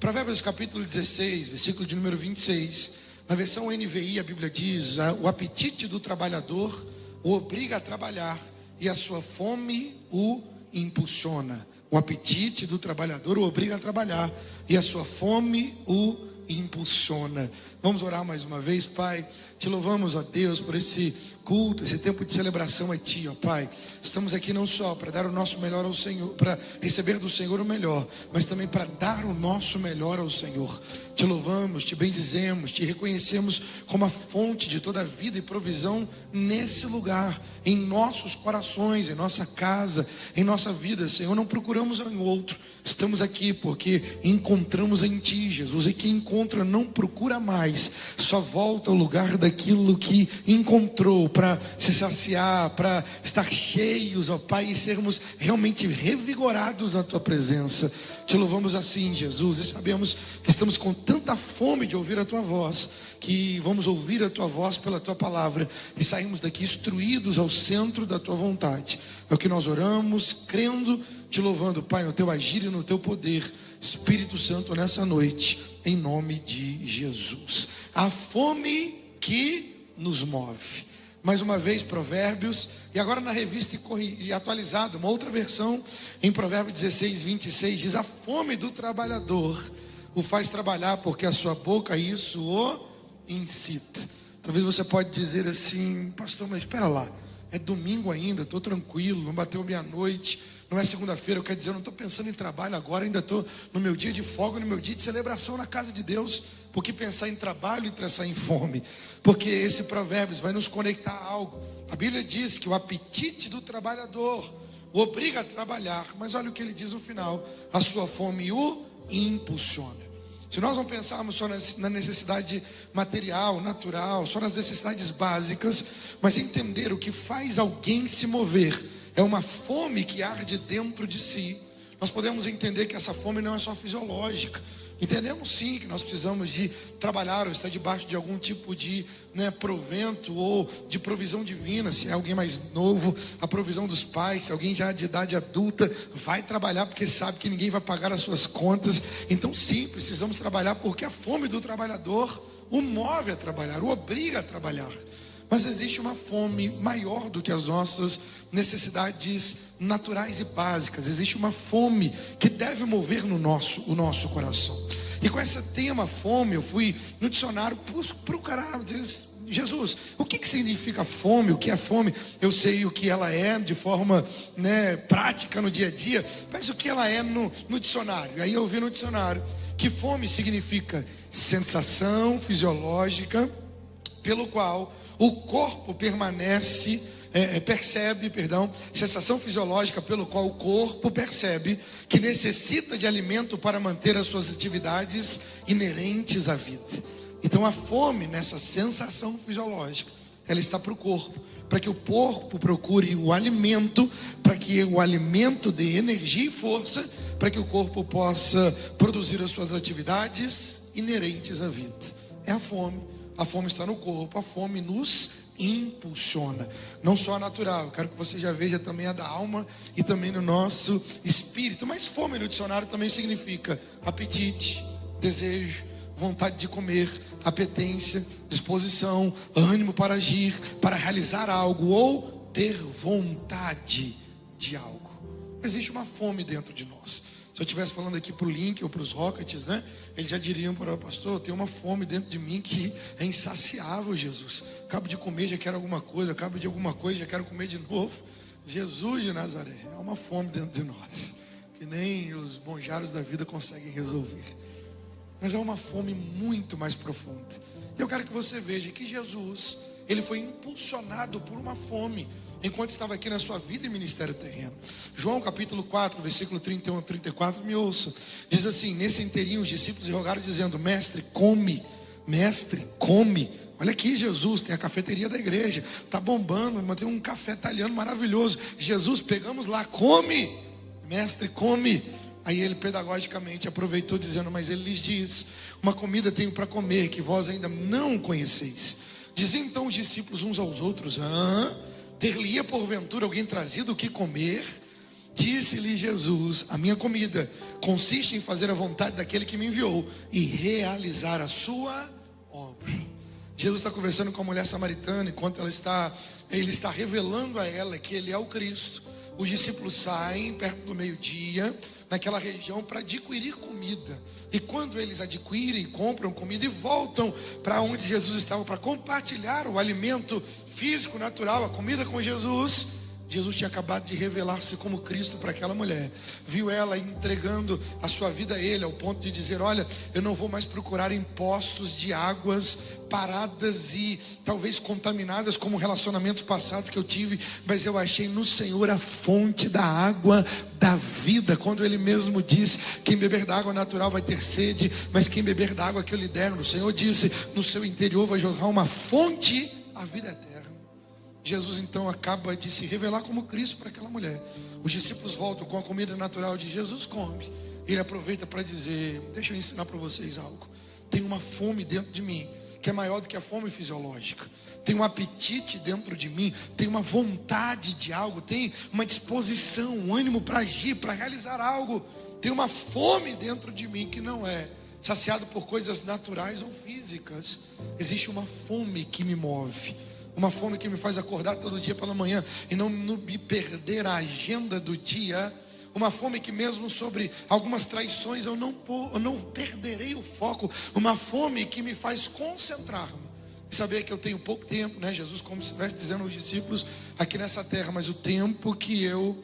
Provérbios capítulo 16, versículo de número 26. Na versão NVI a Bíblia diz: o apetite do trabalhador o obriga a trabalhar e a sua fome o impulsiona. O apetite do trabalhador o obriga a trabalhar e a sua fome o impulsiona. Vamos orar mais uma vez. Pai, te louvamos, ó Deus, por esse culto, esse tempo de celebração a Ti, ó Pai. Estamos aqui não só para dar o nosso melhor ao Senhor, para receber do Senhor o melhor, mas também para dar o nosso melhor ao Senhor. Te louvamos, te bendizemos, te reconhecemos como a fonte de toda a vida e provisão nesse lugar, em nossos corações, em nossa casa, em nossa vida, Senhor. Não procuramos em outro, estamos aqui porque encontramos em Ti, Jesus. E quem encontra não procura mais, só volta ao lugar daquilo que encontrou, para se saciar, para estar cheios, ó Pai, e sermos realmente revigorados na Tua presença. Te louvamos assim, Jesus, e sabemos que estamos com tanta fome de ouvir a Tua voz, que vamos ouvir a Tua voz pela Tua palavra e saímos daqui instruídos ao centro da Tua vontade. É o que nós oramos, crendo, te louvando, Pai, no Teu agir e no Teu poder, Espírito Santo, nessa noite, em nome de Jesus. A fome que nos move. Mais uma vez, Provérbios, e agora na revista e atualizada, uma outra versão, em Provérbios 16, 26, diz: a fome do trabalhador o faz trabalhar, porque a sua boca isso o incita. Talvez você pode dizer assim: pastor, mas espera lá, é domingo ainda, estou tranquilo, não bateu meia-noite, não é segunda-feira, quer dizer, eu não estou pensando em trabalho agora, ainda estou no meu dia de folga, no meu dia de celebração na casa de Deus. Por que pensar em trabalho e pensar em fome? Porque esse Provérbios vai nos conectar a algo. A Bíblia diz que o apetite do trabalhador o obriga a trabalhar, mas olha o que ele diz no final: a sua fome o impulsiona. Se nós não pensarmos só na necessidade material, natural, só nas necessidades básicas, mas entender o que faz alguém se mover, é uma fome que arde dentro de si, nós podemos entender que essa fome não é só fisiológica. Entendemos sim que nós precisamos de trabalhar ou estar debaixo de algum tipo de provento ou de provisão divina. Se é alguém mais novo, a provisão dos pais. Se alguém já de idade adulta, vai trabalhar porque sabe que ninguém vai pagar as suas contas. Então sim, precisamos trabalhar, porque a fome do trabalhador o move a trabalhar, o obriga a trabalhar. Mas existe uma fome maior do que as nossas necessidades naturais e básicas. Existe uma fome que deve mover o nosso coração. E com esse tema fome, eu fui no dicionário procurar, Jesus, o que significa fome? O que é fome? Eu sei o que ela é de forma prática no dia a dia, mas o que ela é no dicionário? Aí eu vi no dicionário que fome significa sensação fisiológica pelo qual o corpo percebe, sensação fisiológica pelo qual o corpo percebe que necessita de alimento para manter as suas atividades inerentes à vida. Então a fome, nessa sensação fisiológica, ela está para o corpo, para que o corpo procure o alimento, para que o alimento dê energia e força, para que o corpo possa produzir as suas atividades inerentes à vida. É a fome. A fome está no corpo, a fome nos impulsiona. Não só a natural, eu quero que você já veja também a da alma e também no nosso espírito. Mas fome no dicionário também significa apetite, desejo, vontade de comer, apetência, disposição, ânimo para agir, para realizar algo ou ter vontade de algo. Existe uma fome dentro de nós. Se eu estivesse falando aqui para o Link ou para os Rockets, eles já diriam para o pastor: tem uma fome dentro de mim que é insaciável, Jesus. Acabo de comer, já quero alguma coisa. Acabo de alguma coisa, já quero comer de novo. Jesus de Nazaré, é uma fome dentro de nós, que nem os monjaros da vida conseguem resolver. Mas é uma fome muito mais profunda. E eu quero que você veja que Jesus, ele foi impulsionado por uma fome enquanto estava aqui na sua vida e ministério terreno. João capítulo 4, versículo 31 a 34, me ouça. Diz assim: nesse inteirinho os discípulos rogaram dizendo: mestre, come. Mestre, come. Olha aqui, Jesus, tem a cafeteria da igreja, está bombando, mas tem um café italiano maravilhoso. Jesus, pegamos lá, come. Mestre, come. Aí ele pedagogicamente aproveitou dizendo: mas ele lhes diz: uma comida tenho para comer que vós ainda não conheceis. Diziam então os discípulos uns aos outros: ter-lhe-ia porventura alguém trazido o que comer? Disse-lhe Jesus: a minha comida consiste em fazer a vontade daquele que me enviou e realizar a sua obra. Jesus está conversando com a mulher samaritana, enquanto ele está revelando a ela que ele é o Cristo. Os discípulos saem perto do meio-dia, naquela região, para adquirir comida. E quando eles adquirem, compram comida e voltam para onde Jesus estava, para compartilhar o alimento físico, natural, a comida com Jesus, Jesus tinha acabado de revelar-se como Cristo para aquela mulher. Viu ela entregando a sua vida a Ele, ao ponto de dizer: olha, eu não vou mais procurar em poços de águas paradas e talvez contaminadas como relacionamentos passados que eu tive, mas eu achei no Senhor a fonte da água da vida. Quando Ele mesmo disse: quem beber da água natural vai ter sede, mas quem beber da água que eu lhe der, o Senhor disse: no seu interior vai jorrar uma fonte, a vida eterna. Jesus então acaba de se revelar como Cristo para aquela mulher. Os discípulos voltam com a comida natural de Jesus, come. Ele aproveita para dizer: deixa eu ensinar para vocês algo. Tem uma fome dentro de mim que é maior do que a fome fisiológica. Tem um apetite dentro de mim, tem uma vontade de algo, tem uma disposição, um ânimo para agir, para realizar algo. Tem uma fome dentro de mim que não é saciado por coisas naturais ou físicas. Existe uma fome que me move, uma fome que me faz acordar todo dia pela manhã e não me perder a agenda do dia. Uma fome que mesmo sobre algumas traições eu não perderei o foco. Uma fome que me faz concentrar-me e saber que eu tenho pouco tempo, né? Jesus, como se estivesse dizendo aos discípulos, aqui nessa terra, mas o tempo que eu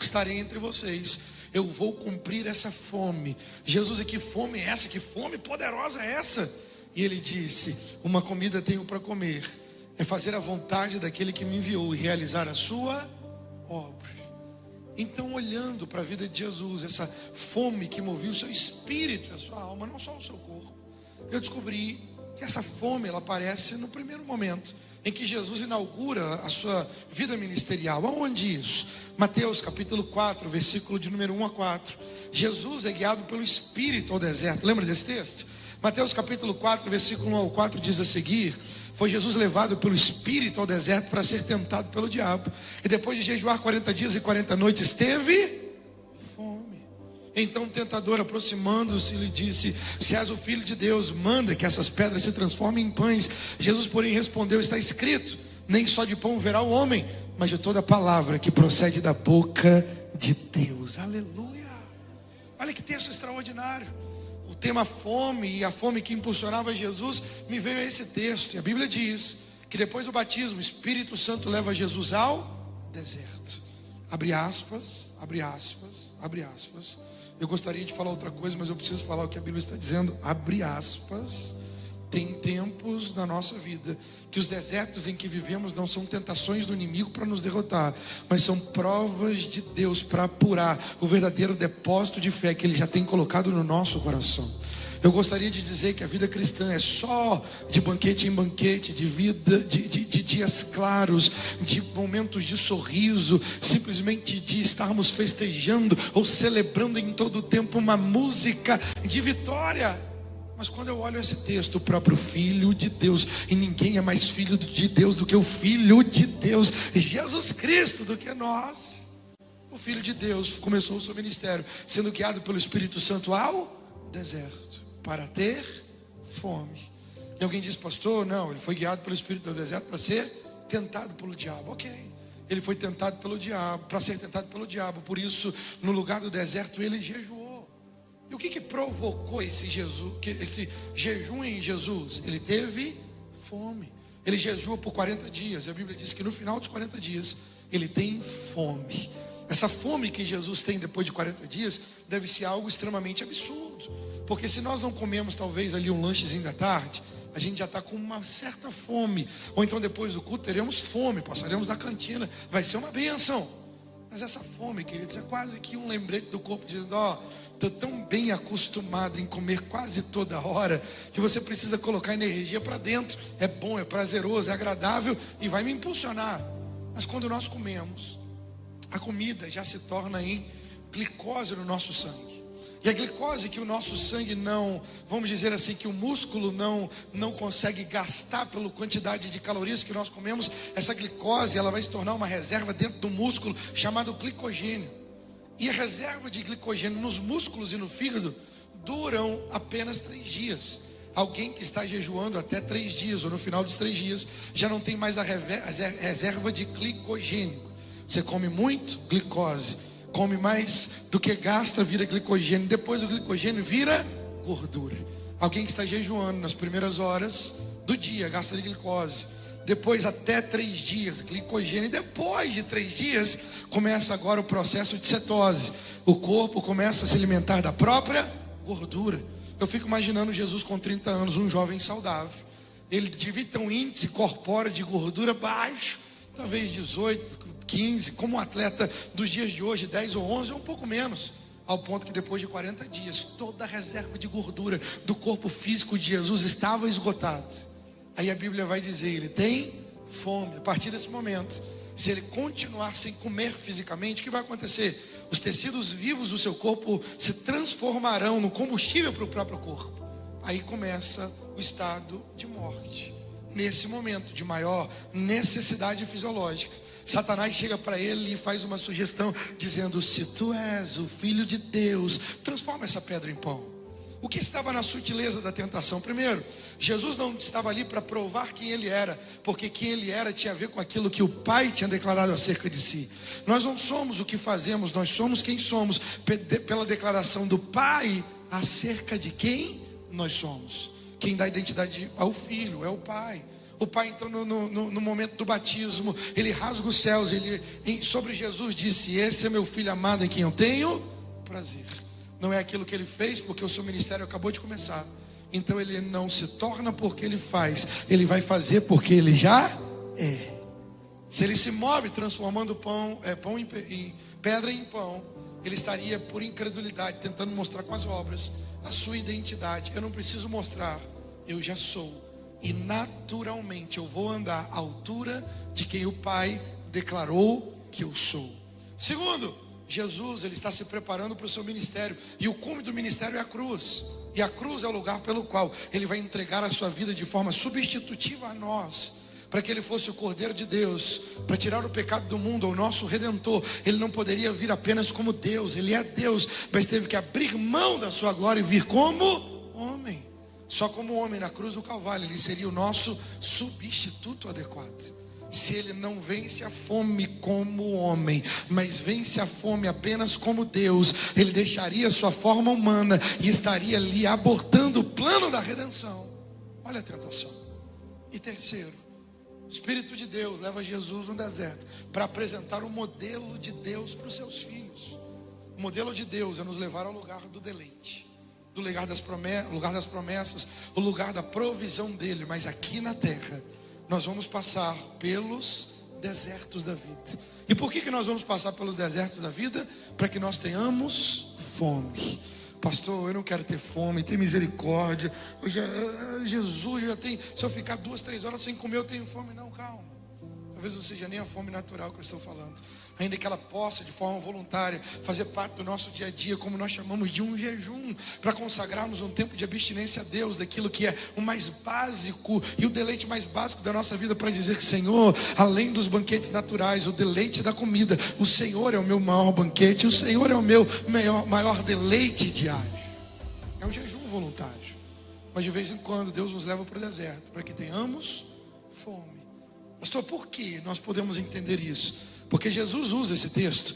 estarei entre vocês, eu vou cumprir essa fome. Jesus, e que fome é essa? Que fome poderosa é essa? E ele disse: uma comida tenho para comer, é fazer a vontade daquele que me enviou e realizar a sua obra. Então, olhando para a vida de Jesus, essa fome que movia o seu espírito e a sua alma, não só o seu corpo, eu descobri que essa fome, ela aparece no primeiro momento em que Jesus inaugura a sua vida ministerial. Aonde isso? Mateus capítulo 4, versículo de número 1 a 4. Jesus é guiado pelo Espírito ao deserto. Lembra desse texto? Mateus capítulo 4, versículo 1 ao 4 diz a seguir: foi Jesus levado pelo Espírito ao deserto para ser tentado pelo diabo. E depois de jejuar 40 dias e 40 noites, teve fome. Então o tentador, aproximando-se, lhe disse: se és o Filho de Deus, manda que essas pedras se transformem em pães. Jesus, porém, respondeu: está escrito, nem só de pão viverá o homem, mas de toda palavra que procede da boca de Deus. Aleluia! Olha que texto extraordinário. O tema fome e a fome que impulsionava Jesus me veio a esse texto. E a Bíblia diz que depois do batismo, o Espírito Santo leva Jesus ao deserto. Abre aspas, abre aspas, abre aspas. Eu gostaria de falar outra coisa, mas eu preciso falar o que a Bíblia está dizendo. Abre aspas. Tem tempos na nossa vida que os desertos em que vivemos não são tentações do inimigo para nos derrotar, mas são provas de Deus para apurar o verdadeiro depósito de fé que Ele já tem colocado no nosso coração. Eu gostaria de dizer que a vida cristã é só de banquete em banquete, de vida, de dias claros, de momentos de sorriso, simplesmente de estarmos festejando ou celebrando em todo o tempo uma música de vitória. Mas quando eu olho esse texto, o próprio Filho de Deus, e ninguém é mais Filho de Deus do que o Filho de Deus, Jesus Cristo, do que nós. O Filho de Deus começou o seu ministério sendo guiado pelo Espírito Santo ao deserto, para ter fome. E alguém diz: pastor, não, ele foi guiado pelo Espírito do deserto para ser tentado pelo diabo. Ok, ele foi tentado pelo diabo, para ser tentado pelo diabo. Por isso, no lugar do deserto, ele jejuou. E o que provocou esse jejum em Jesus? Ele teve fome. Ele jejua por 40 dias. A Bíblia diz que no final dos 40 dias ele tem fome. Essa fome que Jesus tem depois de 40 dias deve ser algo extremamente absurdo. Porque se nós não comemos talvez ali um lanchezinho da tarde, a gente já está com uma certa fome. Ou então depois do culto teremos fome, passaremos na cantina, vai ser uma bênção. Mas essa fome, queridos, é quase que um lembrete do corpo dizendo: estou tão bem acostumado em comer quase toda hora, que você precisa colocar energia para dentro. É bom, é prazeroso, é agradável e vai me impulsionar. Mas quando nós comemos, a comida já se torna em glicose no nosso sangue. E a glicose que o nosso sangue não, vamos dizer assim, que o músculo não consegue gastar pela quantidade de calorias que nós comemos, essa glicose ela vai se tornar uma reserva dentro do músculo chamado glicogênio. E a reserva de glicogênio nos músculos e no fígado duram apenas 3 dias. Alguém que está jejuando até 3 dias, ou no final dos 3 dias, já não tem mais a reserva de glicogênio. Você come muito, glicose. Come mais do que gasta, vira glicogênio. Depois do glicogênio vira gordura. Alguém que está jejuando nas primeiras horas do dia, gasta de glicose. Depois até 3 dias, glicogênio. E depois de 3 dias, começa agora o processo de cetose. O corpo começa a se alimentar da própria gordura. Eu fico imaginando Jesus com 30 anos, um jovem saudável. Ele devia ter um índice corpóreo de gordura baixo, talvez 18, 15, como um atleta dos dias de hoje, 10 ou 11, ou um pouco menos. Ao ponto que depois de 40 dias, toda a reserva de gordura do corpo físico de Jesus estava esgotada. Aí a Bíblia vai dizer, ele tem fome. A partir desse momento, se ele continuar sem comer fisicamente, o que vai acontecer? Os tecidos vivos do seu corpo se transformarão no combustível para o próprio corpo. Aí começa o estado de morte. Nesse momento de maior necessidade fisiológica, Satanás chega para ele e faz uma sugestão dizendo: se tu és o Filho de Deus, transforma essa pedra em pão. O que estava na sutileza da tentação? Primeiro, Jesus não estava ali para provar quem ele era, porque quem ele era tinha a ver com aquilo que o Pai tinha declarado acerca de si. Nós não somos o que fazemos, nós somos quem somos, pela declaração do Pai acerca de quem nós somos. Quem dá identidade ao Filho é o Pai. O Pai, então, no momento do batismo, ele rasga os céus, sobre Jesus disse: esse é meu Filho amado em quem eu tenho prazer. Não é aquilo que ele fez, porque o seu ministério acabou de começar. Então ele não se torna porque ele faz, ele vai fazer porque ele já é. Se ele se move transformando pedra em pão, ele estaria por incredulidade tentando mostrar com as obras a sua identidade. Eu não preciso mostrar, eu já sou. E naturalmente eu vou andar à altura de quem o Pai declarou que eu sou. Segundo, Jesus, ele está se preparando para o seu ministério. E o cume do ministério é a cruz. E a cruz é o lugar pelo qual ele vai entregar a sua vida de forma substitutiva a nós, para que ele fosse o Cordeiro de Deus, para tirar o pecado do mundo, o nosso Redentor. Ele não poderia vir apenas como Deus, ele é Deus, mas teve que abrir mão da sua glória e vir como homem. Só como homem na cruz do Calvário, ele seria o nosso substituto adequado. Se ele não vence a fome como homem, mas vence a fome apenas como Deus, ele deixaria sua forma humana e estaria ali abortando o plano da redenção. Olha a tentação. E terceiro, o Espírito de Deus leva Jesus no deserto para apresentar o modelo de Deus para os seus filhos. O modelo de Deus é nos levar ao lugar do deleite, do lugar das promessas, o lugar da provisão dele. Mas aqui na terra nós vamos passar pelos desertos da vida. E por que nós vamos passar pelos desertos da vida? Para que nós tenhamos fome. Pastor, eu não quero ter fome, tem misericórdia. Jesus já tem. Se eu ficar 2, 3 horas sem comer, eu tenho fome. Não, calma. Talvez não seja nem a fome natural que eu estou falando. Ainda que ela possa, de forma voluntária, fazer parte do nosso dia a dia, como nós chamamos de um jejum, para consagrarmos um tempo de abstinência a Deus, daquilo que é o mais básico e o deleite mais básico da nossa vida, para dizer que, Senhor, além dos banquetes naturais, o deleite da comida, o Senhor é o meu maior banquete, o Senhor é o meu maior deleite diário. É um jejum voluntário. Mas de vez em quando Deus nos leva para o deserto, para que tenhamos fome. Pastor, por que nós podemos entender isso? Porque Jesus usa esse texto.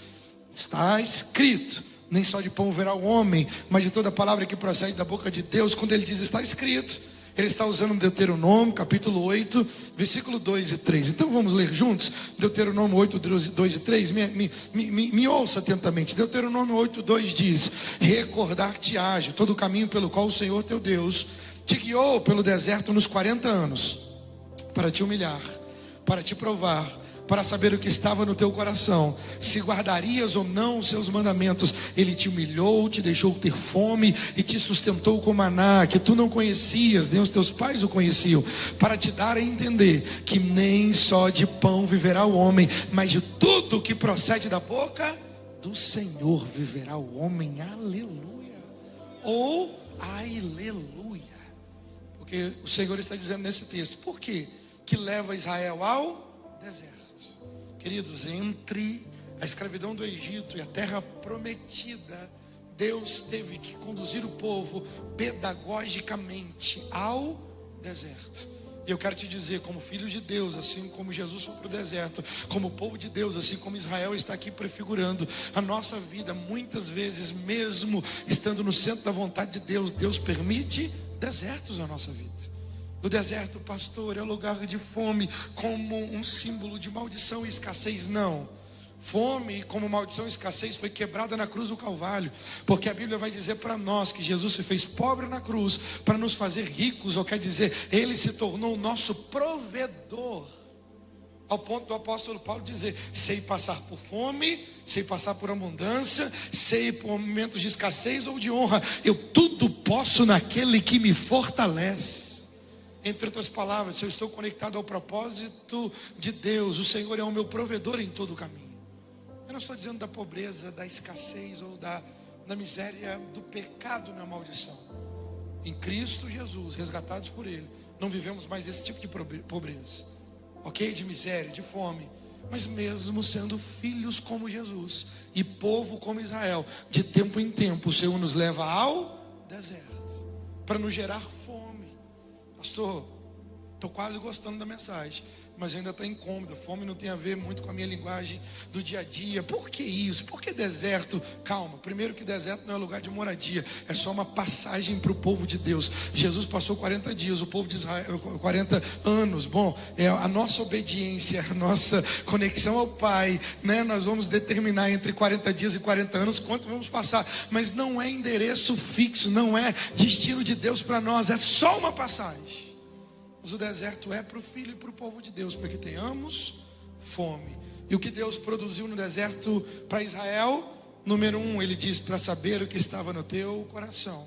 Está escrito: nem só de pão viverá o homem, mas de toda palavra que procede da boca de Deus. Quando ele diz está escrito, ele está usando Deuteronômio capítulo 8, versículo 2 e 3. Então vamos ler juntos Deuteronômio 8, 2 e 3. Me ouça atentamente. Deuteronômio 8, 2 diz: recordar-te-ás de todo o caminho pelo qual o Senhor teu Deus te guiou pelo deserto nos 40 anos, para te humilhar, para te provar, para saber o que estava no teu coração, se guardarias ou não os seus mandamentos. Ele te humilhou, te deixou ter fome e te sustentou com maná, que tu não conhecias, nem os teus pais o conheciam, para te dar a entender que nem só de pão viverá o homem, mas de tudo que procede da boca do Senhor viverá o homem. Aleluia. Ou aleluia. Porque o Senhor está dizendo nesse texto: por quê? Que leva Israel ao deserto. Queridos, entre a escravidão do Egito e a terra prometida, Deus teve que conduzir o povo pedagogicamente ao deserto. E eu quero te dizer, como filho de Deus, assim como Jesus foi para o deserto, como povo de Deus, assim como Israel está aqui prefigurando, a nossa vida, muitas vezes, mesmo estando no centro da vontade de Deus, Deus permite desertos na nossa vida. O deserto, pastor, é lugar de fome como um símbolo de maldição e escassez? Não. Fome como maldição e escassez foi quebrada na cruz do Calvário, porque a Bíblia vai dizer para nós que Jesus se fez pobre na cruz para nos fazer ricos, ou quer dizer, Ele se tornou o nosso provedor, ao ponto do apóstolo Paulo dizer: sei passar por fome, sei passar por abundância, sei por momentos de escassez ou de honra, eu tudo posso naquele que me fortalece. Entre outras palavras, se eu estou conectado ao propósito de Deus, o Senhor é o meu provedor em todo o caminho. Eu não estou dizendo da pobreza, da escassez ou da miséria, do pecado na maldição. Em Cristo Jesus, resgatados por Ele, não vivemos mais esse tipo de pobreza, ok? De miséria, de fome. Mas mesmo sendo filhos como Jesus e povo como Israel, de tempo em tempo o Senhor nos leva ao deserto para nos gerar fome. Pastor, estou quase gostando da mensagem, mas ainda está incômodo. Fome não tem a ver muito com a minha linguagem do dia a dia. Por que isso? Por que deserto? Calma, primeiro que deserto não é lugar de moradia, é só uma passagem para o povo de Deus. Jesus passou 40 dias, o povo de Israel 40 anos. Bom, é a nossa obediência, a nossa conexão ao Pai, né? Nós vamos determinar entre 40 dias e 40 anos quanto vamos passar, mas não é endereço fixo, não é destino de Deus para nós, é só uma passagem. Mas o deserto é para o filho e para o povo de Deus, para que tenhamos fome. E o que Deus produziu no deserto para Israel? Número 1, Ele diz: para saber o que estava no teu coração.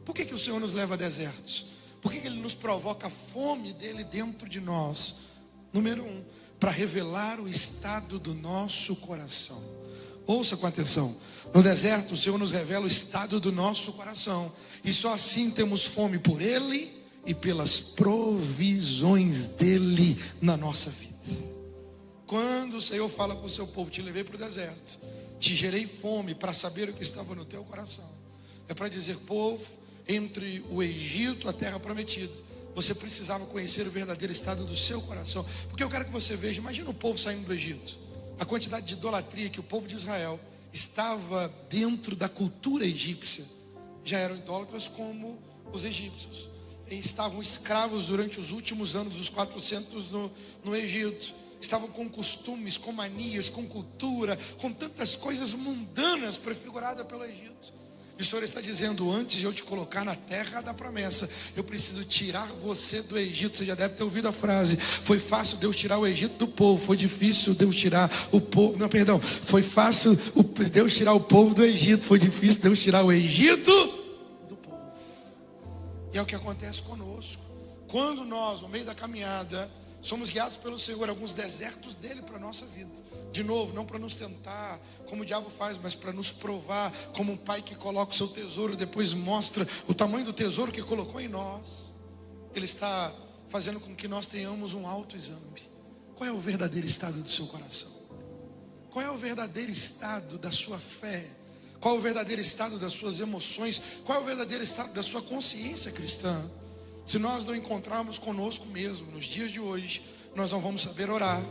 Por que o Senhor nos leva a desertos? Por que Ele nos provoca a fome dEle dentro de nós? Número 1, para revelar o estado do nosso coração. Ouça com atenção. No deserto o Senhor nos revela o estado do nosso coração, e só assim temos fome por Ele e pelas provisões dEle na nossa vida. Quando o Senhor fala com o seu povo: te levei para o deserto, te gerei fome para saber o que estava no teu coração, é para dizer: povo, entre o Egito, a terra prometida, você precisava conhecer o verdadeiro estado do seu coração. Porque eu quero que você veja, imagina o povo saindo do Egito, a quantidade de idolatria que o povo de Israel estava dentro da cultura egípcia. Já eram idólatras como os egípcios, estavam escravos durante os últimos anos dos 400 no Egito, estavam com costumes, com manias, com cultura, com tantas coisas mundanas prefiguradas pelo Egito. E o Senhor está dizendo: antes de eu te colocar na terra da promessa, eu preciso tirar você do Egito. Você já deve ter ouvido a frase: foi fácil Deus tirar o Egito do povo, foi difícil Deus tirar o povo, não, perdão, foi fácil Deus tirar o povo do Egito, foi difícil Deus tirar o Egito do povo. E é o que acontece conosco, quando nós, no meio da caminhada, somos guiados pelo Senhor, alguns desertos dele para a nossa vida. De novo, não para nos tentar, como o diabo faz, mas para nos provar, como um pai que coloca o seu tesouro, depois mostra o tamanho do tesouro que colocou em nós. Ele está fazendo com que nós tenhamos um autoexame. Qual é o verdadeiro estado do seu coração? Qual é o verdadeiro estado da sua fé? Qual é o verdadeiro estado das suas emoções? Qual é o verdadeiro estado da sua consciência cristã? Se nós não encontrarmos conosco mesmo nos dias de hoje, nós não vamos saber orar,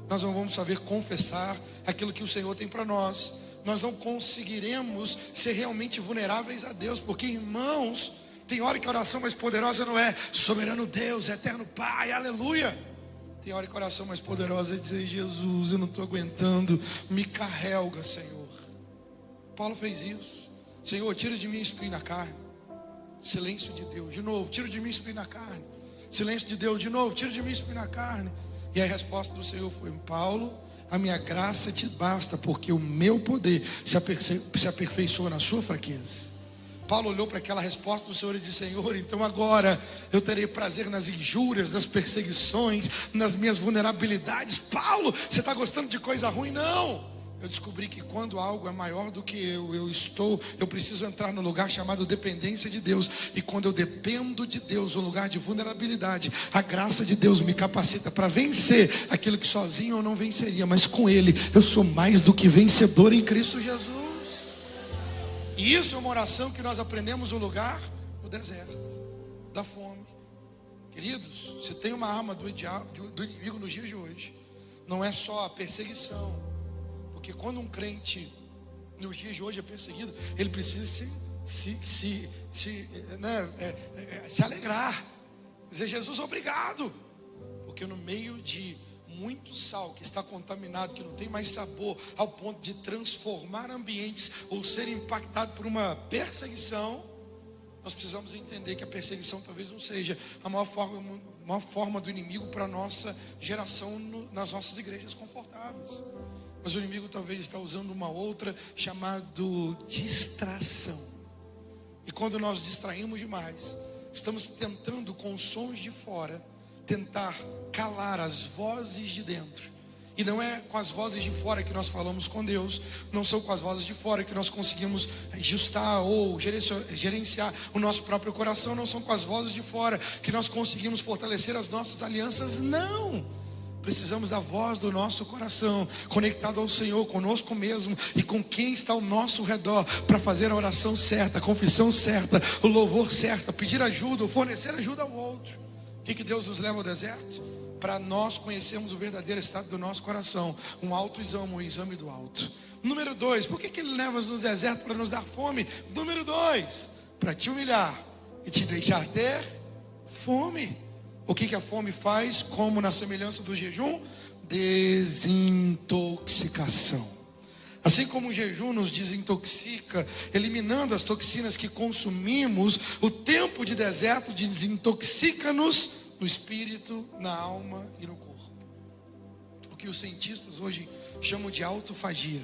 nós não vamos saber confessar aquilo que o Senhor tem para nós, nós não conseguiremos ser realmente vulneráveis a Deus, porque, irmãos, tem hora que a oração mais poderosa não é soberano Deus, eterno Pai, aleluia. Tem hora que a oração mais poderosa é dizer: Jesus, eu não estou aguentando, me carrega, Senhor. Paulo fez isso. Senhor, tira de mim o espinho na carne. Silêncio de Deus, de novo: tira de mim o espinho na carne. Silêncio de Deus, de novo: tira de mim o espinho na carne. E a resposta do Senhor foi: Paulo, a minha graça te basta, porque o meu poder se aperfeiçoa na sua fraqueza. Paulo olhou para aquela resposta do Senhor e disse: Senhor, então agora eu terei prazer nas injúrias, nas perseguições, nas minhas vulnerabilidades. Paulo, você está gostando de coisa ruim? Não. eu descobri que quando algo é maior do que eu preciso entrar no lugar chamado dependência de Deus. E quando eu dependo de Deus, um lugar de vulnerabilidade, a graça de Deus me capacita para vencer aquilo que sozinho eu não venceria, mas com Ele eu sou mais do que vencedor em Cristo Jesus. E isso é uma oração que nós aprendemos no lugar, no deserto, da fome. Queridos, você tem uma arma do inimigo nos dias de hoje. Não é só a perseguição. Porque quando um crente nos dias de hoje é perseguido, ele precisa se alegrar, dizer: Jesus, obrigado, porque no meio de muito sal que está contaminado, que não tem mais sabor, ao ponto de transformar ambientes ou ser impactado por uma perseguição, nós precisamos entender que a perseguição talvez não seja a maior forma do inimigo para a nossa geração nas nossas igrejas confortáveis. Mas o inimigo talvez está usando uma outra chamada distração. E quando nós distraímos demais, estamos tentando com os sons de fora tentar calar as vozes de dentro. E não é com as vozes de fora que nós falamos com Deus. Não são com as vozes de fora que nós conseguimos ajustar ou gerenciar o nosso próprio coração. Não são com as vozes de fora que nós conseguimos fortalecer as nossas alianças. Não! Precisamos da voz do nosso coração, conectado ao Senhor, conosco mesmo e com quem está ao nosso redor, para fazer a oração certa, a confissão certa, o louvor certo, pedir ajuda, ou fornecer ajuda ao outro. O que Deus nos leva ao deserto? Para nós conhecermos o verdadeiro estado do nosso coração. Um autoexame, um exame do alto. Número 2, por que Ele leva-nos no deserto? Para nos dar fome. Número 2, para te humilhar e te deixar ter fome. O que a fome faz, como na semelhança do jejum? Desintoxicação. Assim como o jejum nos desintoxica, eliminando as toxinas que consumimos, o tempo de deserto desintoxica-nos no espírito, na alma e no corpo. O que os cientistas hoje chamam de autofagia.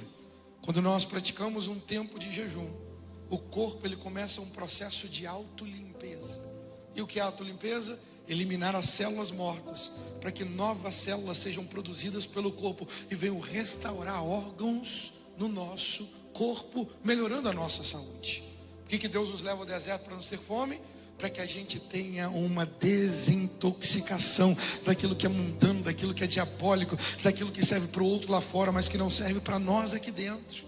Quando nós praticamos um tempo de jejum, o corpo ele começa um processo de autolimpeza. E o que é autolimpeza? Eliminar as células mortas, para que novas células sejam produzidas pelo corpo e venham restaurar órgãos no nosso corpo, melhorando a nossa saúde. Por que Deus nos leva ao deserto para nos ter fome? Para que a gente tenha uma desintoxicação daquilo que é mundano, daquilo que é diabólico, daquilo que serve para o outro lá fora, mas que não serve para nós aqui dentro.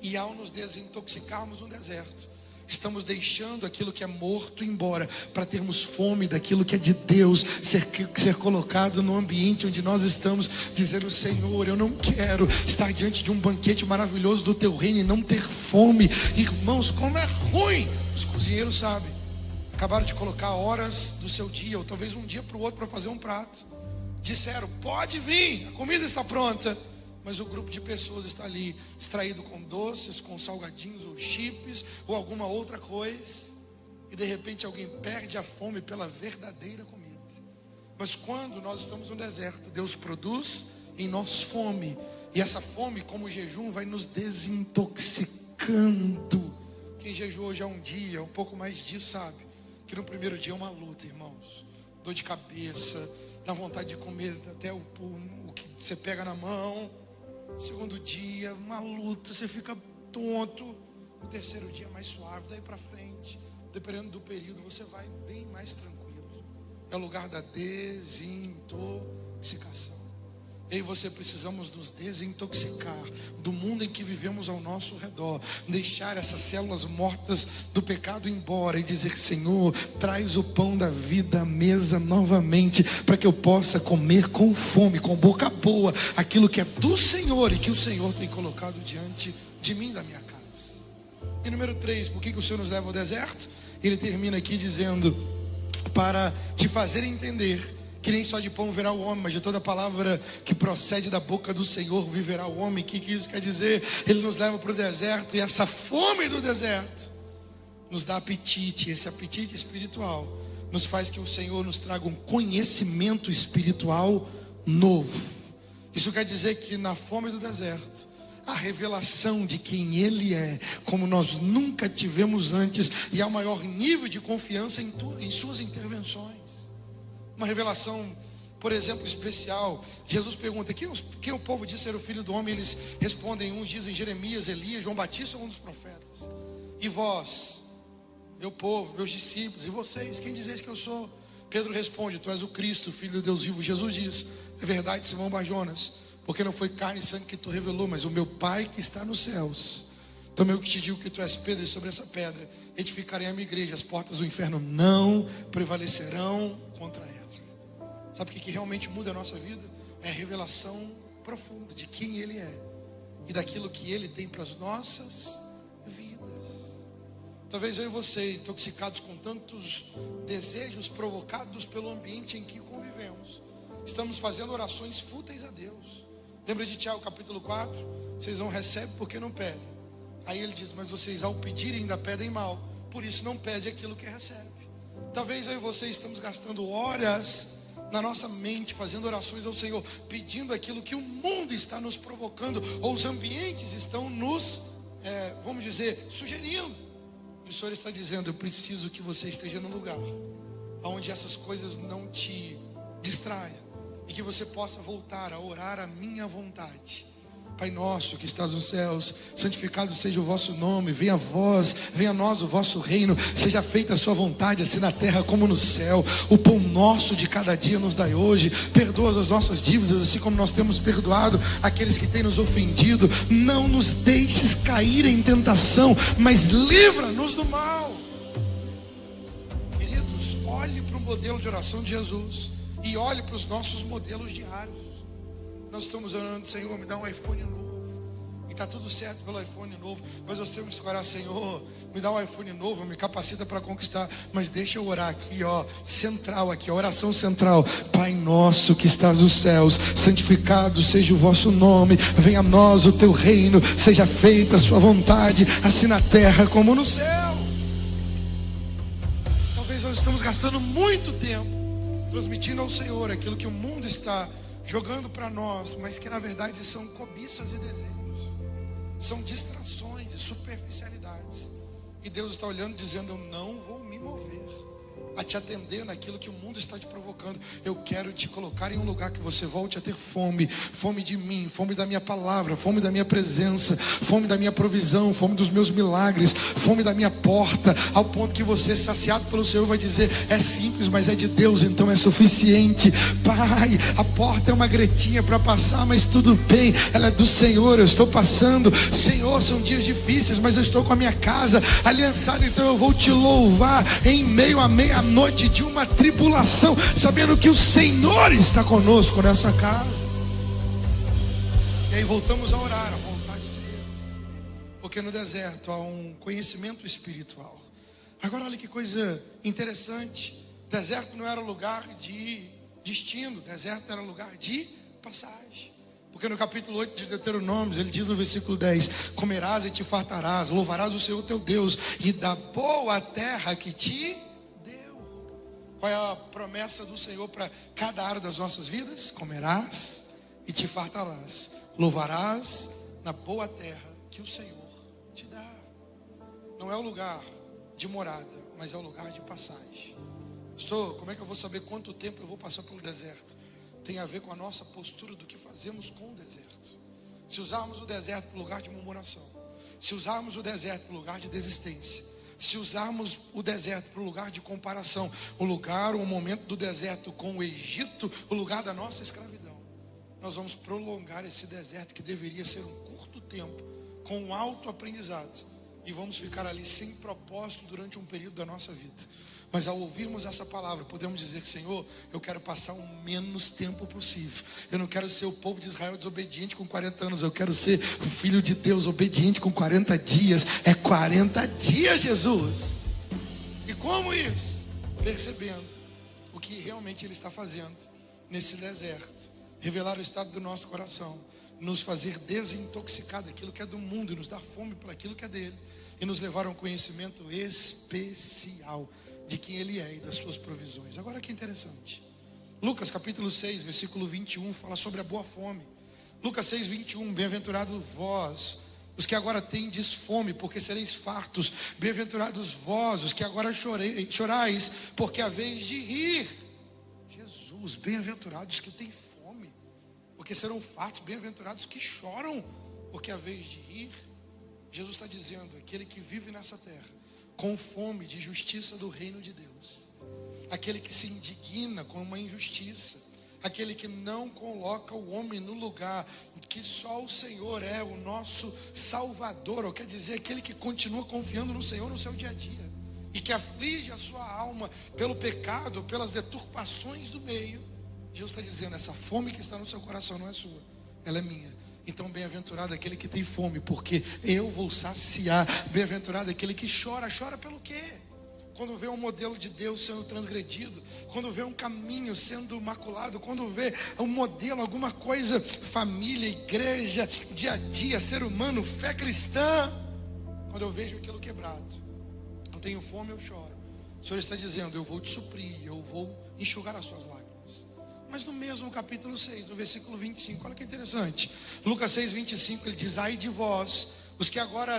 E ao nos desintoxicarmos no deserto, estamos deixando aquilo que é morto embora, para termos fome daquilo que é de Deus, ser colocado no ambiente onde nós estamos, dizendo: Senhor, eu não quero estar diante de um banquete maravilhoso do teu reino e não ter fome. Irmãos, como é ruim. Os cozinheiros sabem, acabaram de colocar horas do seu dia, ou talvez um dia para o outro, para fazer um prato. Disseram: pode vir, a comida está pronta. Mas o grupo de pessoas está ali, distraído com doces, com salgadinhos ou chips, ou alguma outra coisa. E de repente alguém perde a fome pela verdadeira comida. Mas quando nós estamos no deserto, Deus produz em nós fome. E essa fome, como o jejum, vai nos desintoxicando. Quem jejuou já um dia, um pouco mais disso, sabe que no primeiro dia é uma luta, irmãos. Dor de cabeça, dá vontade de comer até o que você pega na mão. Segundo dia, uma luta, você fica tonto. O terceiro dia mais suave, daí para frente, dependendo do período, você vai bem mais tranquilo. É o lugar da desintoxicação. Eu e você precisamos nos desintoxicar do mundo em que vivemos ao nosso redor, deixar essas células mortas do pecado embora e dizer: Senhor, traz o pão da vida à mesa novamente, para que eu possa comer com fome, com boca boa, aquilo que é do Senhor e que o Senhor tem colocado diante de mim, da minha casa. E número 3, por que o Senhor nos leva ao deserto? Ele termina aqui dizendo: para te fazer entender que nem só de pão viverá o homem, mas de toda palavra que procede da boca do Senhor viverá o homem. O que isso quer dizer? Ele nos leva para o deserto, e essa fome do deserto nos dá apetite. Esse apetite espiritual nos faz que o Senhor nos traga um conhecimento espiritual novo. Isso quer dizer que na fome do deserto, a revelação de quem Ele é, como nós nunca tivemos antes, e há o maior nível de confiança em suas intervenções. Uma revelação por exemplo, especial. Jesus pergunta: quem o povo diz ser o Filho do Homem? Eles respondem, uns dizem Jeremias, Elias, João Batista ou um dos profetas. E vós, meu povo, meus discípulos, e vocês, quem dizeis que eu sou? Pedro responde: tu és o Cristo, Filho de Deus vivo. Jesus diz: é verdade, Simão Bar-Jonas, porque não foi carne e sangue que tu revelou, mas o meu Pai que está nos céus. Também eu que te digo que tu és Pedro, e sobre essa pedra edificarei a minha igreja, as portas do inferno não prevalecerão contra ela. Sabe o que realmente muda a nossa vida? É a revelação profunda de quem Ele é e daquilo que Ele tem para as nossas vidas. Talvez eu e você, intoxicados com tantos desejos provocados pelo ambiente em que convivemos, estamos fazendo orações fúteis a Deus. Lembra de Tiago capítulo 4? Vocês não recebem porque não pedem. Aí ele diz: mas vocês ao pedirem ainda pedem mal, por isso não pede aquilo que recebe. Talvez eu e você estamos gastando horas na nossa mente, fazendo orações ao Senhor, pedindo aquilo que o mundo está nos provocando, ou os ambientes estão nos, vamos dizer, sugerindo. E o Senhor está dizendo: eu preciso que você esteja no lugar onde essas coisas não te distraiam, e que você possa voltar a orar a minha vontade. Pai nosso que estás nos céus, santificado seja o vosso nome, venha a nós o vosso reino, seja feita a sua vontade, assim na terra como no céu. O pão nosso de cada dia nos dai hoje, perdoa as nossas dívidas, assim como nós temos perdoado aqueles que têm nos ofendido. Não nos deixes cair em tentação, mas livra-nos do mal. Queridos, olhe para o modelo de oração de Jesus e olhe para os nossos modelos diários. Nós estamos orando: Senhor, me dá um iPhone novo. E está tudo certo pelo iPhone novo. Mas nós temos que orar: Senhor, me dá um iPhone novo, me capacita para conquistar. Mas deixa eu orar aqui, central aqui, oração central. Pai nosso que estás nos céus, santificado seja o vosso nome. Venha a nós o teu reino, seja feita a sua vontade, assim na terra como no céu. Talvez nós estamos gastando muito tempo transmitindo ao Senhor aquilo que o mundo está jogando para nós, mas que na verdade são cobiças e desejos, são distrações e superficialidades. E Deus está olhando dizendo: eu não vou me mover a te atender naquilo que o mundo está te provocando. Eu quero te colocar em um lugar que você volte a ter fome de mim, fome da minha palavra, fome da minha presença, fome da minha provisão, fome dos meus milagres, fome da minha porta, ao ponto que você, saciado pelo Senhor, vai dizer: é simples, mas é de Deus, então é suficiente. Pai, a porta é uma gretinha para passar, mas tudo bem, ela é do Senhor, eu estou passando. Senhor, são dias difíceis, mas eu estou com a minha casa aliançada, então eu vou te louvar em meio a meia noite de uma tribulação, sabendo que o Senhor está conosco nessa casa. E aí voltamos a orar a vontade de Deus, porque no deserto há um conhecimento espiritual. Agora olha que coisa interessante: deserto não era lugar de destino, deserto era lugar de passagem. Porque no capítulo 8 de Deuteronômio, ele diz no versículo 10: comerás e te fartarás, louvarás o Senhor teu Deus, e da boa terra que te deu. Qual é a promessa do Senhor para cada área das nossas vidas? Comerás e te fartarás, louvarás na boa terra que o Senhor te dá. Não é o lugar de morada, mas é o lugar de passagem. Como é que eu vou saber quanto tempo eu vou passar pelo deserto? Tem a ver com a nossa postura do que fazemos com o deserto. Se usarmos o deserto para o lugar de murmuração, se usarmos o deserto para o lugar de desistência, se usarmos o deserto para o lugar de comparação, o momento do deserto com o Egito, o lugar da nossa escravidão, nós vamos prolongar esse deserto que deveria ser um curto tempo, com um alto aprendizado, e vamos ficar ali sem propósito durante um período da nossa vida. Mas ao ouvirmos essa palavra, podemos dizer: Senhor, eu quero passar o menos tempo possível. Eu não quero ser o povo de Israel desobediente com 40 anos. Eu quero ser o filho de Deus obediente com 40 dias. É 40 dias, Jesus. E como isso? Percebendo o que realmente Ele está fazendo nesse deserto. Revelar o estado do nosso coração. Nos fazer desintoxicar daquilo que é do mundo. E nos dar fome por aquilo que é dele. E nos levar a um conhecimento especial de quem Ele é e das suas provisões. Agora que interessante, Lucas capítulo 6, versículo 21, fala sobre a boa fome. Lucas 6, 21, bem-aventurados vós, os que agora tendes fome, porque sereis fartos. Bem-aventurados vós, os que agora chorais, porque haveis de rir. Jesus, os bem-aventurados que têm fome, porque serão fartos. Bem-aventurados que choram, porque a vez de rir. Jesus está dizendo, aquele que vive nessa terra com fome de justiça do reino de Deus, aquele que se indigna com uma injustiça, aquele que não coloca o homem no lugar que só o Senhor é o nosso Salvador, ou quer dizer, aquele que continua confiando no Senhor no seu dia a dia, e que aflige a sua alma pelo pecado, pelas deturpações do meio. Jesus está dizendo, essa fome que está no seu coração não é sua, ela é minha. Então bem-aventurado aquele que tem fome, porque eu vou saciar. Bem-aventurado aquele que chora. Chora pelo quê? Quando vê um modelo de Deus sendo transgredido, quando vê um caminho sendo maculado, quando vê um modelo, alguma coisa, família, igreja, dia a dia, ser humano, fé cristã. Quando eu vejo aquilo quebrado, eu tenho fome, eu choro. O Senhor está dizendo, eu vou te suprir, eu vou enxugar as suas lágrimas. Mas no mesmo capítulo 6, no versículo 25, olha que interessante. Lucas 6, 25, ele diz, ai de vós, os que agora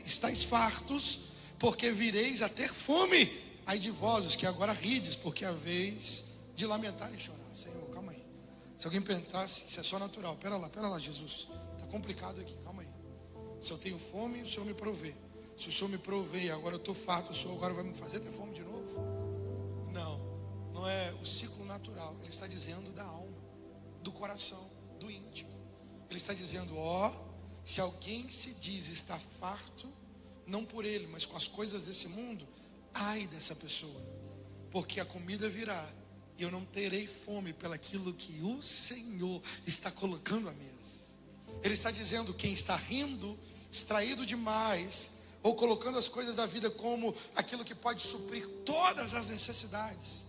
estáis fartos, porque vireis a ter fome. Ai de vós, os que agora rides, porque haveis de lamentar e chorar. Senhor, calma aí. Se alguém pensasse, isso é só natural. Pera lá, Jesus. Está complicado aqui, calma aí. Se eu tenho fome, o Senhor me provê. Se o Senhor me provê, agora eu estou farto, o Senhor agora vai me fazer ter fome de novo? Não é o ciclo natural. Ele está dizendo da alma, do coração, do íntimo. Ele está dizendo, se alguém se diz estar farto, não por ele, mas com as coisas desse mundo, ai dessa pessoa, porque a comida virá e eu não terei fome pelaquilo que o Senhor está colocando à mesa. Ele está dizendo, quem está rindo, distraído demais, ou colocando as coisas da vida como aquilo que pode suprir todas as necessidades,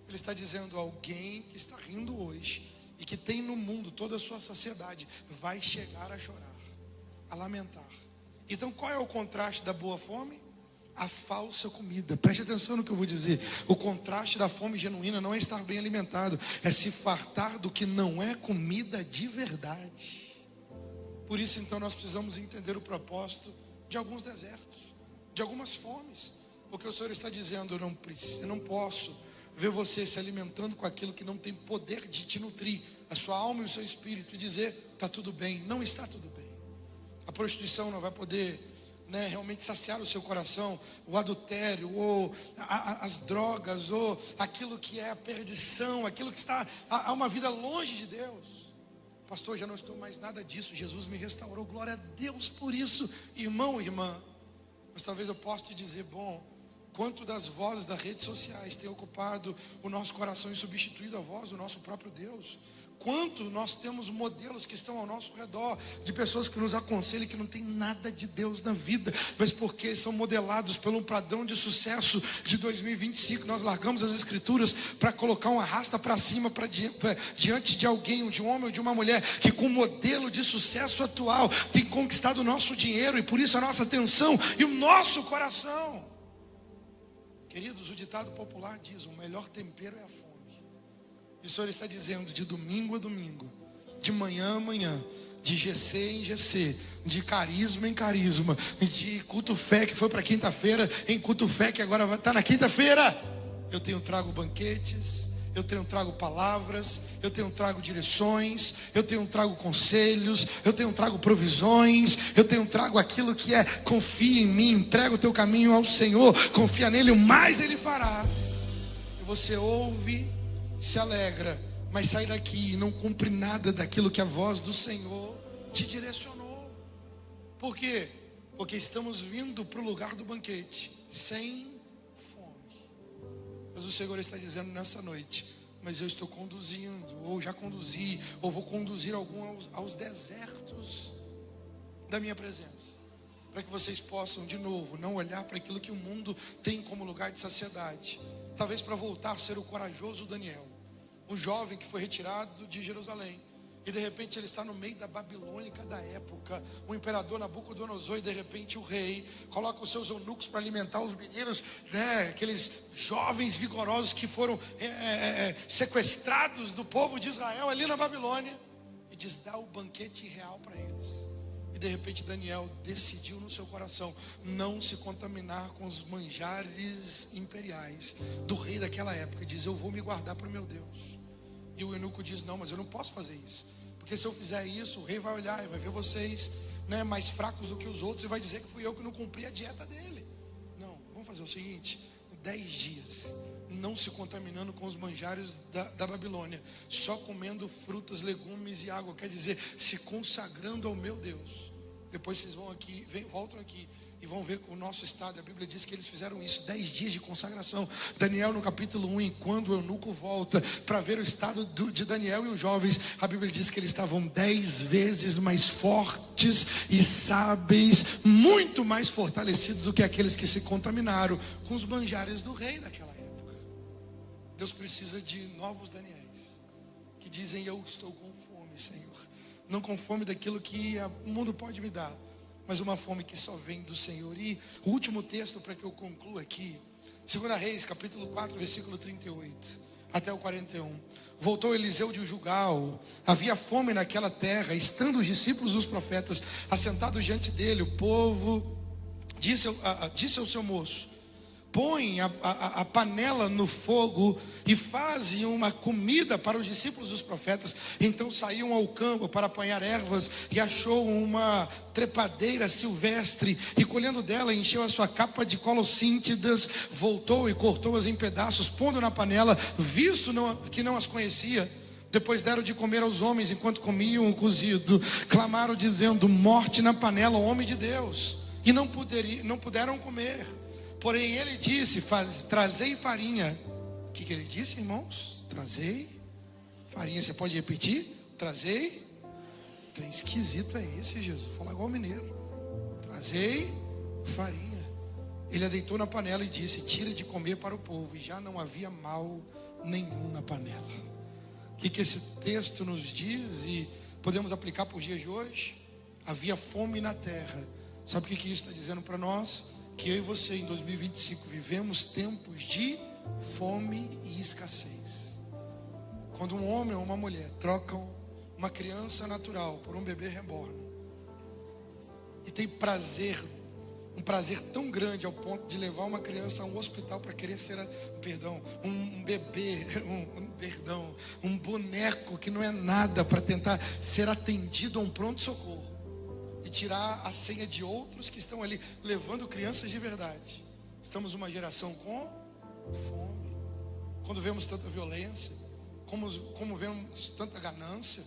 ele está dizendo, alguém que está rindo hoje e que tem no mundo toda a sua saciedade, vai chegar a chorar, a lamentar. Então qual é o contraste da boa fome? A falsa comida. Preste atenção no que eu vou dizer. O contraste da fome genuína não é estar bem alimentado, é se fartar do que não é comida de verdade. Por isso então nós precisamos entender o propósito de alguns desertos, de algumas fomes, porque o Senhor está dizendo, eu não posso ver você se alimentando com aquilo que não tem poder de te nutrir, a sua alma e o seu espírito, e dizer, está tudo bem. Não está tudo bem. A prostituição não vai poder realmente saciar o seu coração, o adultério, ou as drogas, ou aquilo que é a perdição, aquilo que está a uma vida longe de Deus. Pastor, já não estou mais nada disso, Jesus me restaurou, glória a Deus por isso, irmão, irmã. Mas talvez eu possa te dizer, quanto das vozes das redes sociais tem ocupado o nosso coração e substituído a voz do nosso próprio Deus? Quanto nós temos modelos que estão ao nosso redor, de pessoas que nos aconselham que não tem nada de Deus na vida, mas porque são modelados pelo padrão de sucesso de 2025, nós largamos as escrituras para colocar uma arrasta para cima, diante de alguém, de um homem ou de uma mulher, que com o modelo de sucesso atual, tem conquistado o nosso dinheiro, e por isso a nossa atenção e o nosso coração. Queridos, o ditado popular diz, o melhor tempero é a fome. E o Senhor está dizendo, de domingo a domingo, de manhã a manhã, de GC em GC, de carisma em carisma, de culto fé que foi para quinta-feira, em culto fé que agora está na quinta-feira, eu tenho trago banquetes, eu tenho trago palavras, eu tenho trago direções, eu tenho trago conselhos, eu tenho trago provisões, eu tenho trago aquilo que é, confia em mim, entrega o teu caminho ao Senhor, confia nele, o mais ele fará. E você ouve, se alegra, mas sai daqui e não cumpre nada daquilo que a voz do Senhor te direcionou. Por quê? Porque estamos vindo para o lugar do banquete sem fome. Mas o Senhor está dizendo nessa noite, mas eu estou conduzindo, ou já conduzi, ou vou conduzir alguns aos desertos da minha presença, para que vocês possam de novo não olhar para aquilo que o mundo tem como lugar de saciedade, talvez para voltar a ser o corajoso Daniel, um jovem que foi retirado de Jerusalém, e de repente ele está no meio da babilônica da época, o imperador Nabucodonosor, e de repente o rei coloca os seus eunucos para alimentar os meninos, aqueles jovens vigorosos que foram sequestrados do povo de Israel ali na Babilônia, e diz, dá o banquete real para eles. E de repente Daniel decidiu no seu coração não se contaminar com os manjares imperiais do rei daquela época. E diz: eu vou me guardar para o meu Deus. E o eunuco diz: não, mas eu não posso fazer isso, porque se eu fizer isso, o rei vai olhar e vai ver vocês, né, mais fracos do que os outros, e vai dizer que fui eu que não cumpri a dieta dele. Não, vamos fazer o seguinte: 10 dias não se contaminando com os manjares da Babilônia, só comendo frutas, legumes e água, quer dizer, se consagrando ao meu Deus. Depois vocês vão aqui, voltam aqui e vão ver o nosso estado. A Bíblia diz que eles fizeram isso, 10 dias de consagração. Daniel no capítulo 1, e quando o eunuco volta para ver o estado de Daniel e os jovens, a Bíblia diz que eles estavam 10 vezes mais fortes e sábeis, muito mais fortalecidos do que aqueles que se contaminaram com os manjares do rei daquela época. Deus precisa de novos Daniéis, que dizem: eu estou com fome, Senhor. Não com fome daquilo que o mundo pode me dar, mas uma fome que só vem do Senhor. E o último texto para que eu conclua aqui, 2 Reis, capítulo 4, versículo 38 até o 41. Voltou Eliseu de Gilgal, havia fome naquela terra, estando os discípulos dos profetas assentados diante dele, o povo disse ao seu moço: põe a panela no fogo e fazem uma comida para os discípulos dos profetas. Então saíam ao campo para apanhar ervas, e achou uma trepadeira silvestre, e colhendo dela, encheu a sua capa de colossíntidas, voltou e cortou-as em pedaços, pondo na panela, visto que não as conhecia. Depois deram de comer aos homens enquanto comiam o cozido. Clamaram dizendo: morte na panela, homem de Deus. E não puderam comer. Porém ele disse: trazei farinha. O que ele disse, irmãos? Trazei farinha. Você pode repetir? Trazei. Trem esquisito é esse, Jesus. Fala igual mineiro. Trazei farinha. Ele a deitou na panela e disse: tira de comer para o povo. E já não havia mal nenhum na panela. O que esse texto nos diz? E podemos aplicar para os dias de hoje? Havia fome na terra. Sabe o que isso está dizendo para nós? Que eu e você em 2025 vivemos tempos de fome e escassez. Quando um homem ou uma mulher trocam uma criança natural por um bebê reborn, e tem um prazer tão grande ao ponto de levar uma criança a um hospital para querer ser, um boneco que não é nada, para tentar ser atendido a um pronto-socorro, e tirar a senha de outros que estão ali levando crianças de verdade. Estamos uma geração com fome. Quando vemos tanta violência, como vemos tanta ganância,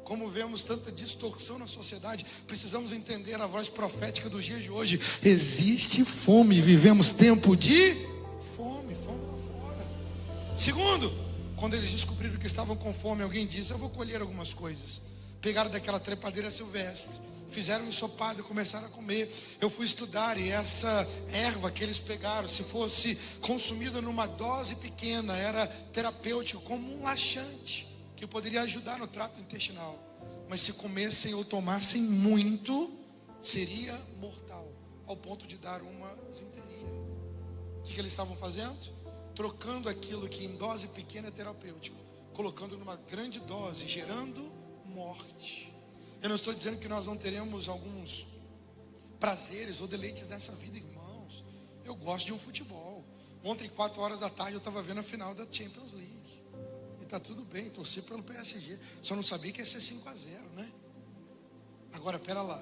como vemos tanta distorção na sociedade, precisamos entender a voz profética dos dias de hoje. Existe fome, vivemos tempo de fome lá fora. Segundo, quando eles descobriram que estavam com fome, alguém disse: eu vou colher algumas coisas. Pegaram daquela trepadeira silvestre, fizeram um ensopado e começaram a comer. Eu fui estudar, e essa erva que eles pegaram, se fosse consumida numa dose pequena, era terapêutico, como um laxante, que poderia ajudar no trato intestinal. Mas se comessem ou tomassem muito, seria mortal, ao ponto de dar uma desinteria. O que eles estavam fazendo? Trocando aquilo que em dose pequena é terapêutico, colocando numa grande dose, gerando morte. Eu não estou dizendo que nós não teremos alguns prazeres ou deleites nessa vida, irmãos. Eu gosto de um futebol. Ontem, 4 horas da tarde, eu estava vendo a final da Champions League. E está tudo bem, torci pelo PSG. Só não sabia que ia ser 5-0, né? Agora, pera lá.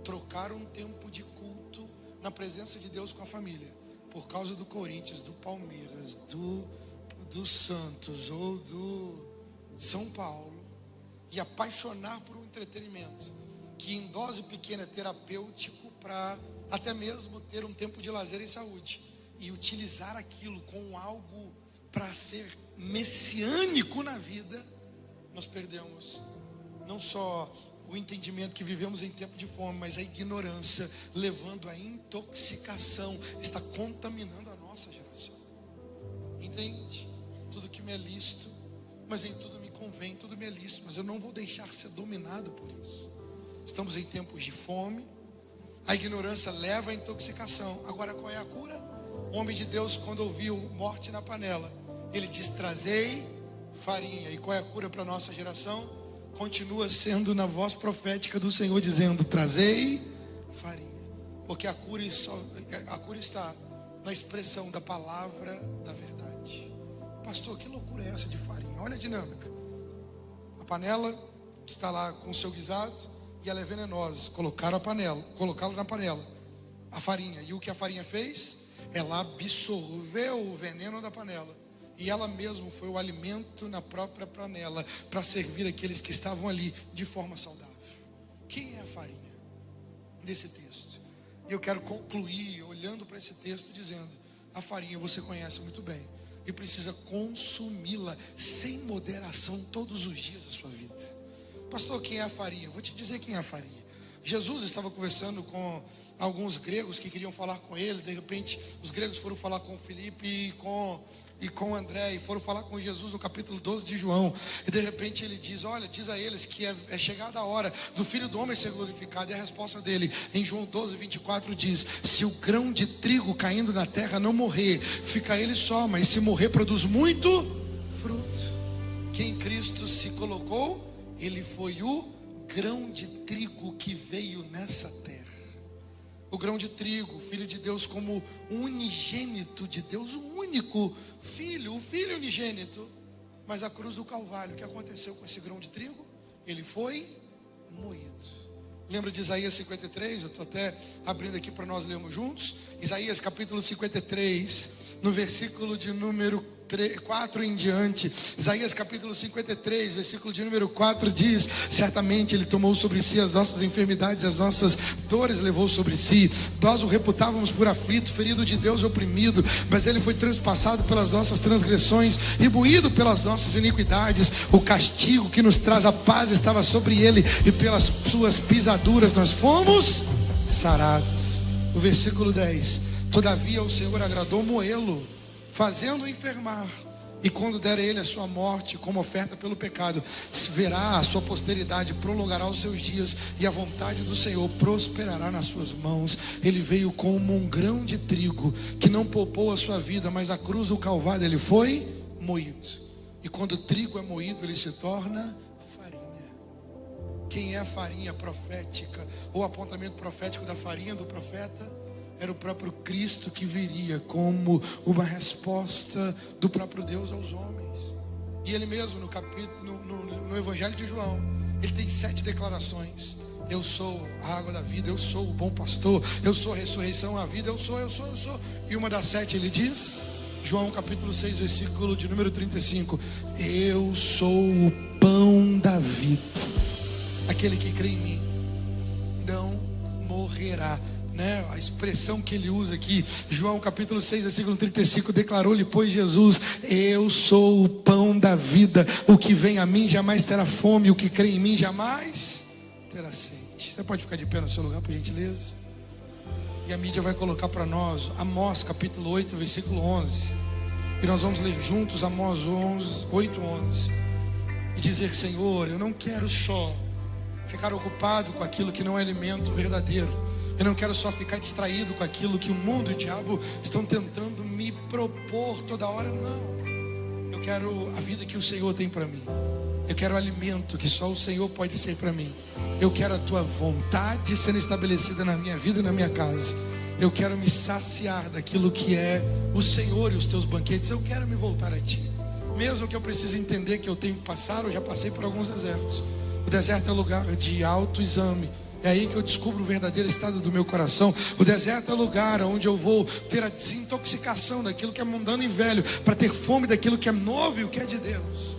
Trocaram um tempo de culto na presença de Deus com a família, por causa do Corinthians, do Palmeiras, do Santos ou do São Paulo, e apaixonar por um entretenimento que em dose pequena é terapêutico, para até mesmo ter um tempo de lazer e saúde, e utilizar aquilo com algo para ser messiânico na vida, nós perdemos não só o entendimento que vivemos em tempo de fome, mas a ignorância, levando à intoxicação, está contaminando a nossa geração. Entende? Tudo que me é lícito, mas em tudo me convém, tudo me é lícito, mas eu não vou deixar ser dominado por isso. Estamos em tempos de fome, a ignorância leva à intoxicação. Agora, qual é a cura? O homem de Deus, quando ouviu morte na panela, ele diz: trazei farinha. E qual é a cura para a nossa geração? continua sendo na voz profética do Senhor, dizendo: trazei farinha. Porque a cura está na expressão da palavra da verdade. Pastor, que loucura é essa de farinha? Olha a dinâmica. A panela está lá com o seu guisado e ela é venenosa. Colocaram na panela a farinha. E o que a farinha fez? Ela absorveu o veneno da panela. E ela mesma foi o alimento na própria panela para servir aqueles que estavam ali de forma saudável. Quem é a farinha desse texto? E eu quero concluir olhando para esse texto dizendo: a farinha você conhece muito bem e precisa consumi-la sem moderação todos os dias da sua vida. Pastor, quem é a farinha? Vou te dizer quem é a farinha. Jesus estava conversando com alguns gregos que queriam falar com ele. De repente os gregos foram falar com Filipe e com André, e foram falar com Jesus no capítulo 12 de João. E de repente ele diz: olha, diz a eles que é chegada a hora do Filho do Homem ser glorificado. E a resposta dele em João 12, 24 diz: se o grão de trigo caindo na terra não morrer, fica ele só, mas se morrer produz muito fruto. Quem Cristo se colocou, ele foi o grão de trigo que veio nessa terra. O grão de trigo, o Filho de Deus como unigênito de Deus, o único Filho, o Filho unigênito. Mas a cruz do Calvário, o que aconteceu com esse grão de trigo? Ele foi moído. Lembra de Isaías 53? Eu estou até abrindo aqui para nós lermos juntos. Isaías capítulo 53, no versículo de número 4 em diante. Isaías capítulo 53, versículo de número 4 diz: certamente ele tomou sobre si as nossas enfermidades, as nossas dores levou sobre si. Nós o reputávamos por aflito, ferido de Deus e oprimido, mas ele foi transpassado pelas nossas transgressões e moído pelas nossas iniquidades. O castigo que nos traz a paz estava sobre ele, e pelas suas pisaduras nós fomos sarados. O versículo 10: todavia o Senhor agradou moê-lo, fazendo-o enfermar, e quando der a ele a sua morte como oferta pelo pecado, verá a sua posteridade, prolongará os seus dias, e a vontade do Senhor prosperará nas suas mãos. Ele veio como um grão de trigo que não poupou a sua vida, mas a cruz do Calvário ele foi moído. E quando o trigo é moído, ele se torna farinha. Quem é a farinha profética, ou apontamento profético da farinha do profeta? Era o próprio Cristo que viria como uma resposta do próprio Deus aos homens. E ele mesmo no capítulo, no Evangelho de João, ele tem 7 declarações: eu sou a água da vida, eu sou o bom pastor, eu sou a ressurreição, a vida, eu sou. E uma das 7 ele diz, João capítulo 6, versículo de número 35: eu sou o pão da vida, aquele que crê em mim não morrerá. A expressão que ele usa aqui, João capítulo 6, versículo 35, declarou-lhe, pois, Jesus: eu sou o pão da vida, o que vem a mim jamais terá fome, o que crê em mim jamais terá sede. Você pode ficar de pé no seu lugar, por gentileza? E a mídia vai colocar para nós Amós capítulo 8, versículo 11, e nós vamos ler juntos Amós 8, 11, e dizer: Senhor, eu não quero só ficar ocupado com aquilo que não é alimento verdadeiro. Eu não quero só ficar distraído com aquilo que o mundo e o diabo estão tentando me propor toda hora, não. Eu quero a vida que o Senhor tem para mim. Eu quero o alimento que só o Senhor pode ser para mim. Eu quero a tua vontade sendo estabelecida na minha vida e na minha casa. Eu quero me saciar daquilo que é o Senhor e os teus banquetes. Eu quero me voltar a ti. Mesmo que eu precise entender que eu tenho que passar, eu já passei por alguns desertos. O deserto é lugar de autoexame. É aí que eu descubro o verdadeiro estado do meu coração. O deserto é lugar onde eu vou ter a desintoxicação daquilo que é mundano e velho, para ter fome daquilo que é novo e o que é de Deus.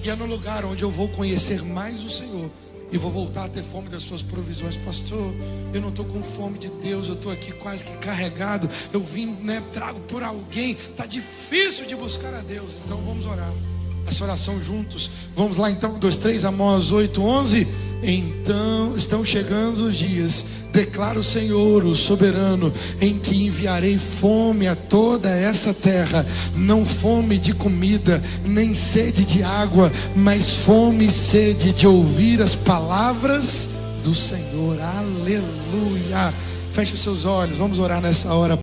E é no lugar onde eu vou conhecer mais o Senhor e vou voltar a ter fome das suas provisões. Pastor, eu não estou com fome de Deus, eu estou aqui quase que carregado. Eu vim, trago por alguém. Está difícil de buscar a Deus. Então vamos orar essa oração juntos. Vamos lá então, 1, 2, 3, Amós 8, 11. Então estão chegando os dias, declara o Senhor, o soberano, em que enviarei fome a toda essa terra, não fome de comida, nem sede de água, mas fome e sede de ouvir as palavras do Senhor. Aleluia. Feche os seus olhos, vamos orar nessa hora.